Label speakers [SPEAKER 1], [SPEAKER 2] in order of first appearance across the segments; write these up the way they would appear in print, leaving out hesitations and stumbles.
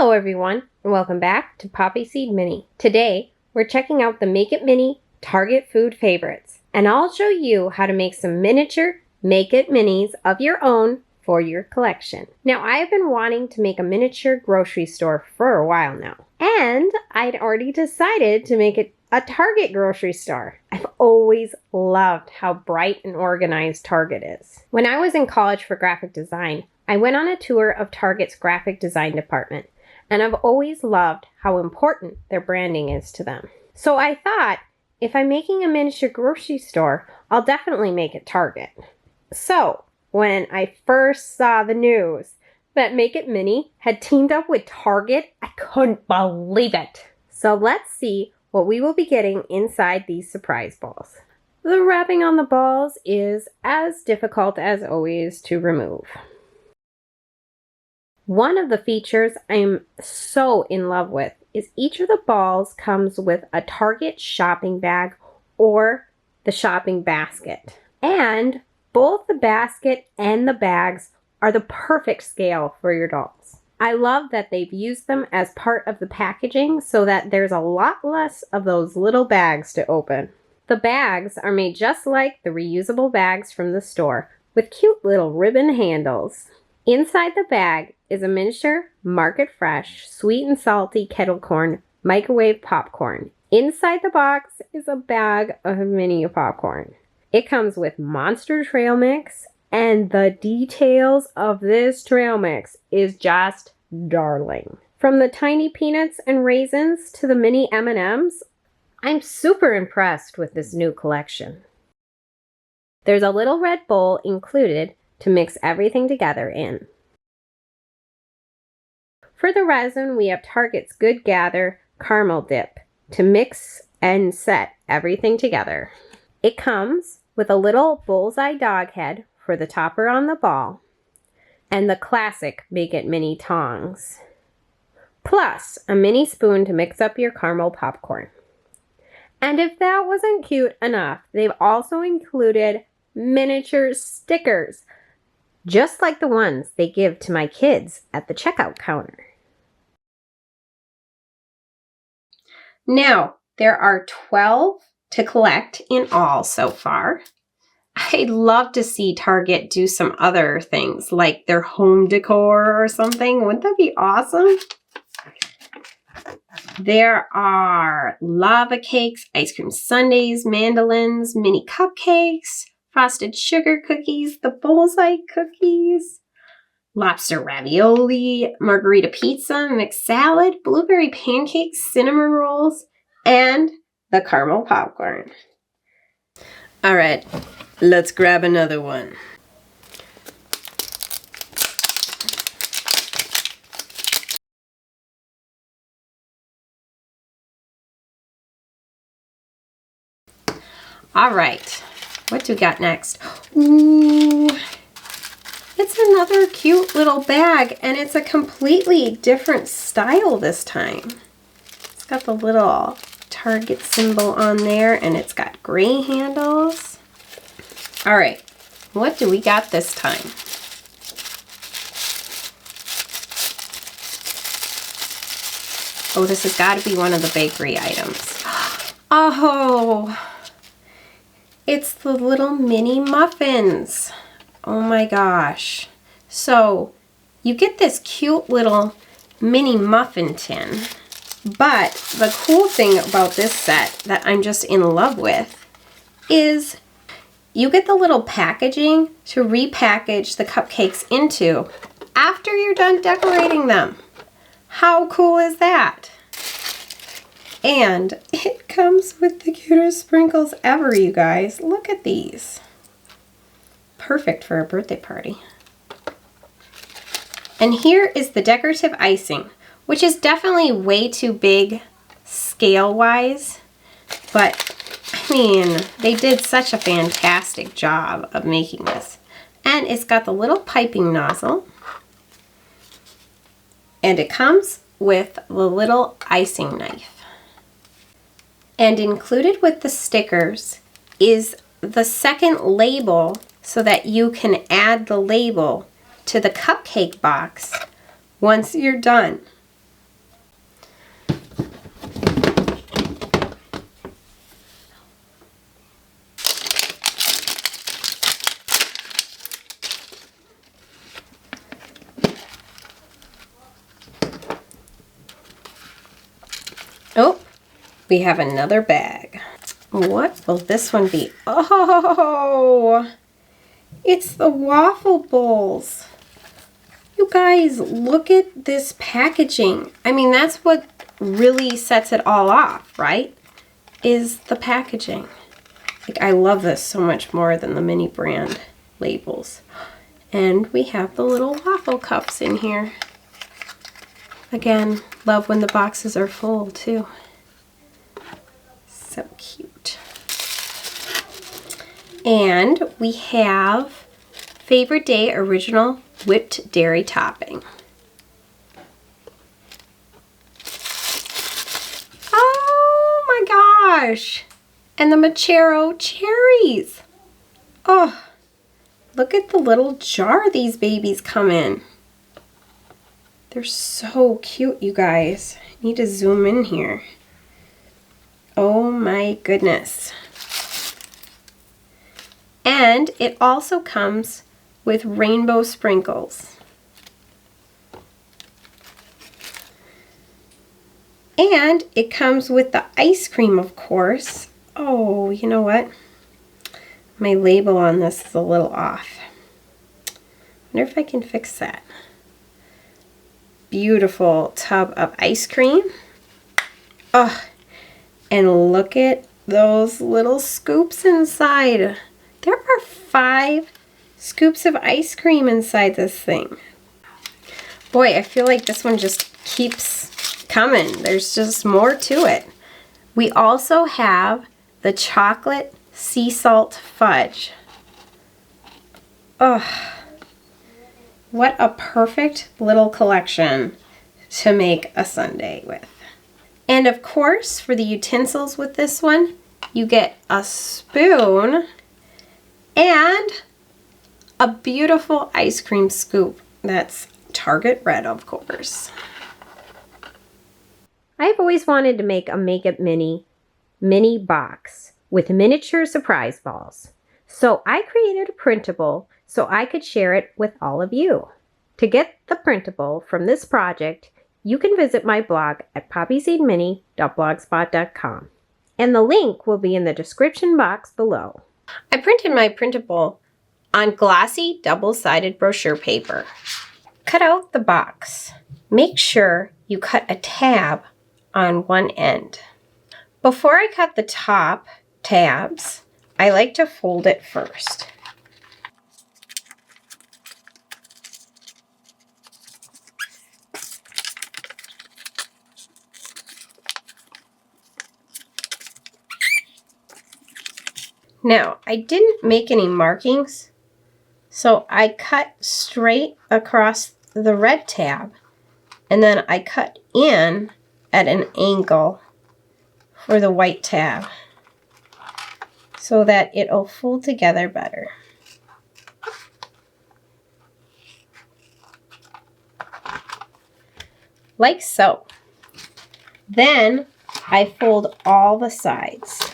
[SPEAKER 1] Hello everyone, and welcome back to Poppy Seed Mini. Today, we're checking out the Make It Mini Target Food Favorites, and I'll show you how to make some miniature Make It Minis of your own for your collection. Now, I have been wanting to make a miniature grocery store for a while now, and I'd already decided to make it a Target grocery store. I've always loved how bright and organized Target is. When I was in college for graphic design, I went on a tour of Target's graphic design department, and I've always loved how important their branding is to them. So I thought, if I'm making a miniature grocery store, I'll definitely make it Target. So when I first saw the news that Make It Mini had teamed up with Target, I couldn't believe it. So let's see what we will be getting inside these surprise balls. The wrapping on the balls is as difficult as always to remove. One of the features I'm so in love with is each of the balls comes with a Target shopping bag or the shopping basket. And both the basket and the bags are the perfect scale for your dolls. I love that they've used them as part of the packaging so that there's a lot less of those little bags to open. The bags are made just like the reusable bags from the store with cute little ribbon handles. Inside the bag is a miniature, market fresh, sweet and salty kettle corn microwave popcorn. Inside the box is a bag of mini popcorn. It comes with monster trail mix, and the details of this trail mix is just darling. From the tiny peanuts and raisins to the mini M&Ms, I'm super impressed with this new collection. There's a little red bowl included to mix everything together in. For the resin, we have Target's Good Gather caramel dip to mix and set everything together. It comes with a little bullseye dog head for the topper on the ball and the classic Make It Mini tongs, plus a mini spoon to mix up your caramel popcorn. And if that wasn't cute enough, they've also included miniature stickers, just like the ones they give to my kids at the checkout counter. Now, there are 12 to collect in all so far. I'd love to see Target do some other things like their home decor or something. Wouldn't that be awesome? There are lava cakes, ice cream sundaes, mandolins, mini cupcakes, frosted sugar cookies, the bullseye cookies, lobster ravioli, margarita pizza, mixed salad, blueberry pancakes, cinnamon rolls, and the caramel popcorn. All right, let's grab another one. All right, what do we got next? Ooh, it's another cute little bag, and it's a completely different style this time. It's got the little Target symbol on there, and it's got gray handles. All right, what do we got this time? Oh, this has got to be one of the bakery items. Oh, it's the little mini muffins. Oh my gosh. So you get this cute little mini muffin tin, but the cool thing about this set that I'm just in love with is you get the little packaging to repackage the cupcakes into after you're done decorating them. How cool is that? And it comes with the cutest sprinkles ever, you guys. Look at these. Perfect for a birthday party. And here is the decorative icing, which is definitely way too big scale-wise, but I mean, they did such a fantastic job of making this. And it's got the little piping nozzle, and it comes with the little icing knife. And included with the stickers is the second label so that you can add the label to the cupcake box once you're done. we have another bag. What will this one be? Oh, it's the waffle bowls. You guys, look at this packaging. I mean, that's what really sets it all off, right? Is the packaging. Like, I love this so much more than the mini brand labels. And we have the little waffle cups in here. Again, love when the boxes are full too. So cute. And we have Favorite Day Original Whipped Dairy Topping. Oh my gosh! And the Machero cherries. Oh, look at the little jar these babies come in. They're so cute, you guys. I need to zoom in here. Oh my goodness. And it also comes with rainbow sprinkles. And it comes with the ice cream, of course. Oh, you know what? My label on this is a little off. I wonder if I can fix that. Beautiful tub of ice cream. Oh, and look at those little scoops inside. There are 5 scoops of ice cream inside this thing. Boy, I feel like this one just keeps coming. There's just more to it. We also have the chocolate sea salt fudge. Oh, what a perfect little collection to make a sundae with. And of course, for the utensils with this one, you get a spoon and a beautiful ice cream scoop. That's Target red, of course. I've always wanted to make a Makeup mini box with miniature surprise balls. So I created a printable so I could share it with all of you. To get the printable from this project, you can visit my blog at poppyseedmini.blogspot.com. And the link will be in the description box below. I printed my printable on glossy double-sided brochure paper. Cut out the box. Make sure you cut a tab on one end. Before I cut the top tabs, I like to fold it first. Now, I didn't make any markings, so I cut straight across the red tab, and then I cut in at an angle for the white tab so that it'll fold together better. Like so. Then I fold all the sides.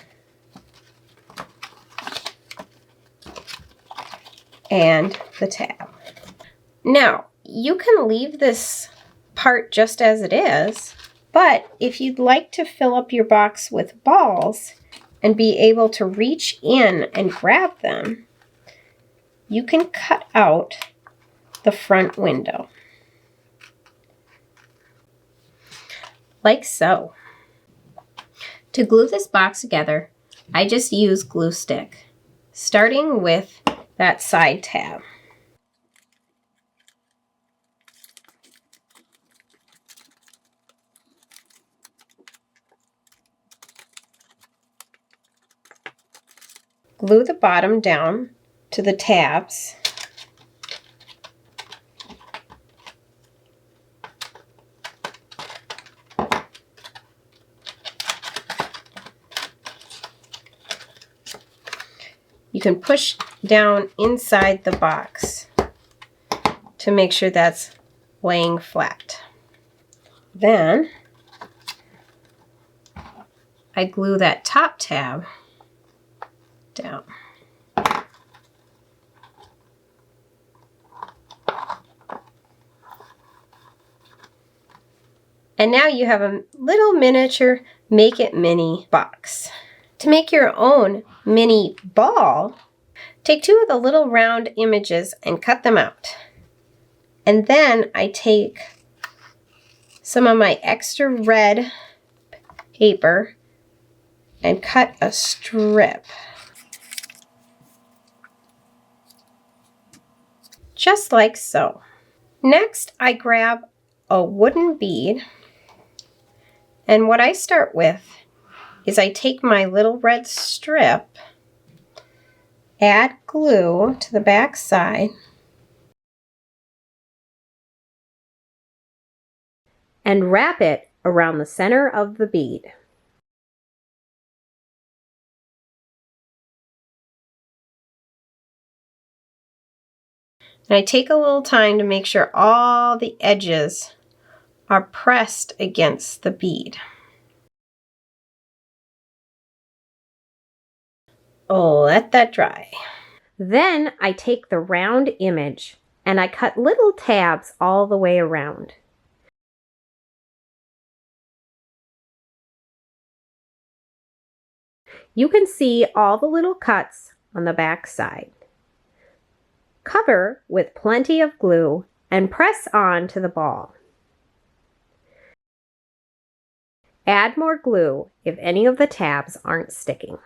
[SPEAKER 1] And the tab. Now, you can leave this part just as it is, but if you'd like to fill up your box with balls and be able to reach in and grab them, you can cut out the front window. Like so. To glue this box together, I just use glue stick, starting with that side tab. Glue the bottom down to the tabs. You can push down inside the box to make sure that's laying flat. Then I glue that top tab down. And now you have a little miniature Make It Mini box. To make your own mini ball, take 2 of the little round images and cut them out. And then I take some of my extra red paper and cut a strip. Just like so. Next, I grab a wooden bead, and what I start with is I take my little red strip, add glue to the back side, and wrap it around the center of the bead. And I take a little time to make sure all the edges are pressed against the bead. Let that dry. Then I take the round image and I cut little tabs all the way around. You can see all the little cuts on the back side. Cover with plenty of glue and press on to the ball. Add more glue if any of the tabs aren't sticking.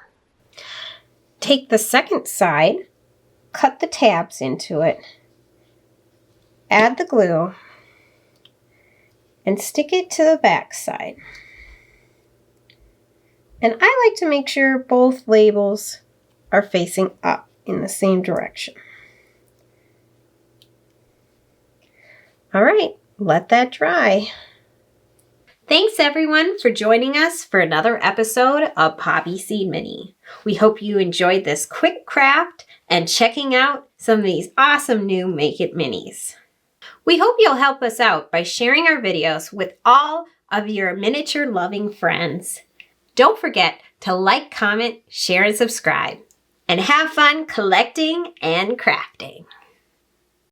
[SPEAKER 1] Take the second side, cut the tabs into it, add the glue, and stick it to the back side. And I like to make sure both labels are facing up in the same direction. All right, let that dry. Thanks everyone for joining us for another episode of Poppy Seed Mini. We hope you enjoyed this quick craft and checking out some of these awesome new Make It Minis. We hope you'll help us out by sharing our videos with all of your miniature loving friends. Don't forget to like, comment, share, and subscribe. And have fun collecting and crafting.